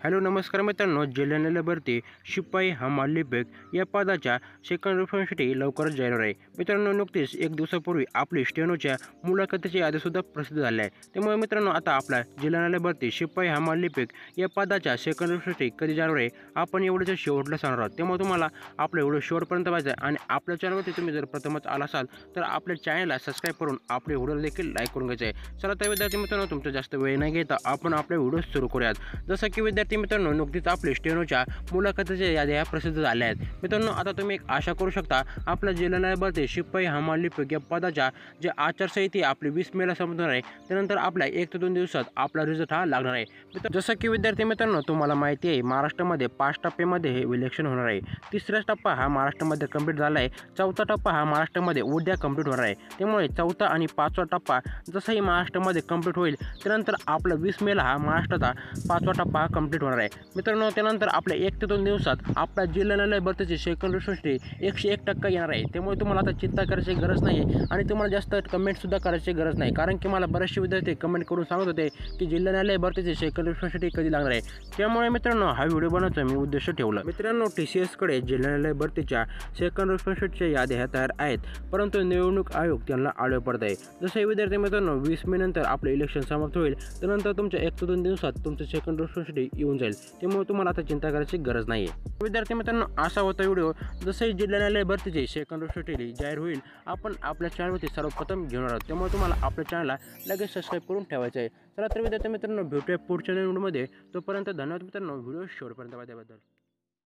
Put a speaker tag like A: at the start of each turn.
A: Hello नमस्कार मित्रांनो, जिल्हा न्यायालय भरती शिपाई हमाल लिपिक या पदाच्या सेकंड रिफरन्ससाठी लवकरच जाहीर आहे. मित्रांनो, नुकतीच एक दिवसापूर्वी आपली स्टेनोच्या मुलाखतीची यादीसुद्धा प्रसिद्ध झाली आहे. त्यामुळे मित्रांनो, आता आपला जिल्हा न्यायालय भरती शिपाई हमाल लिपिक या पदाच्या सेकंड रिफरन्ससाठी कधी जाहीर आहे आपण एवढ्याच शेवटला सांगणार आहोत. त्यामुळे तुम्हाला आपला व्हिडिओ शेवटपर्यंत पाहायचा आहे आणि आपल्या चॅनलवरती तुम्ही जर प्रथमच आला असाल तर आपल्या चॅनलला सबस्क्राईब करून आपल्या व्हिडिओला देखील लाईक करून घ्यायचं आहे. चला तर विद्यार्थी मित्रांनो, तुमचा जास्त वेळ नाही घेता आपण आपल्या व्हिडिओ सुरू करूयात. जसं की विद्यार्थी मित्रांनो, नुकतीच आपल्या स्टेनोच्या मुलाखतीच्या याद्या प्रसिद्ध झाल्या आहेत. मित्रांनो, आता तुम्ही एक आशा करू शकता आपल्या जिल्हा न्यायालय भरती शिपाई हमाल लिपिक या पदाच्या जे आचारसंहिता आपली 20 मेला संपणार आहे, त्यानंतर आपल्या 1 ते 2 दिवसात आपला रिझल्ट हा लागणार आहे. जसं की विद्यार्थी मित्रांनो, तुम्हाला माहिती आहे महाराष्ट्रामध्ये 5 टप्प्यामध्ये हे इलेक्शन होणार आहे. तिसरा टप्पा हा महाराष्ट्रामध्ये कंप्लीट झाला आहे. चौथा टप्पा हा महाराष्ट्रामध्ये उद्या कंप्लीट होणार आहे. त्यामुळे चौथा आणि 5वा टप्पा जसंही महाराष्ट्रामध्ये कंप्लीट होईल त्यानंतर आपला 20 मेला हा महाराष्ट्राचा 5वा टप्पा हा कंप्लीट होणार आहे. मित्रांनो, त्यानंतर आपल्या 1 ते 2 दिवसात आपला जिल्हा न्यायालय भरतीची सेकंड रिफरन्ससाठी 101% येणार आहे. त्यामुळे तुम्हाला आता चिंता करायची गरज नाही आहे आणि तुम्हाला जास्त कमेंटसुद्धा करायची गरज नाही, कारण की मला बरेचसे विद्यार्थी कमेंट करून सांगत होते की जिल्हा न्यायालय भरतीची सेकंड रिफरन्ससाठी कधी लागणार आहे. त्यामुळे मित्रांनो, हा व्हिडिओ बनवण्याचा मी उद्देश ठेवला. मित्रांनो, TCSकडे जिल्हा न्यायालय भरतीच्या सेकंड रिफरन्सच्या याद्या ह्या तयार आहेत, परंतु निवडणूक आयोग त्यांना आळं पडत आहे. जसे विद्यार्थी मित्रांनो, 20 मे नंतर आपलं इलेक्शन समाप्त होईल, त्यानंतर तुमच्या 1 ते 2 दिवसात तुमचं सेकंड रिफरन्ससाठी येऊन जाईल. त्यामुळे तुम्हाला आता चिंता करायची गरज नाही आहे. विद्यार्थी मित्रांनो, असा होता व्हिडिओ. जसंही जिल्हा न्यायालय भरतीची सेकंड रिफरन्ससाठी जाहीर होईल आपण आपल्या चॅनलवरती सर्वप्रथम घेऊन आहोत. त्यामुळे तुम्हाला आपल्या चॅनलला लगेच सबस्क्राईब करून ठेवायचं आहे. चला तर विद्यार्थी मित्रांनो, भेटूया पुढच्या व्हिडिओमध्ये. तोपर्यंत धन्यवाद मित्रांनो, व्हिडिओ शेवटपर्यंत पाहिल्याबद्दल.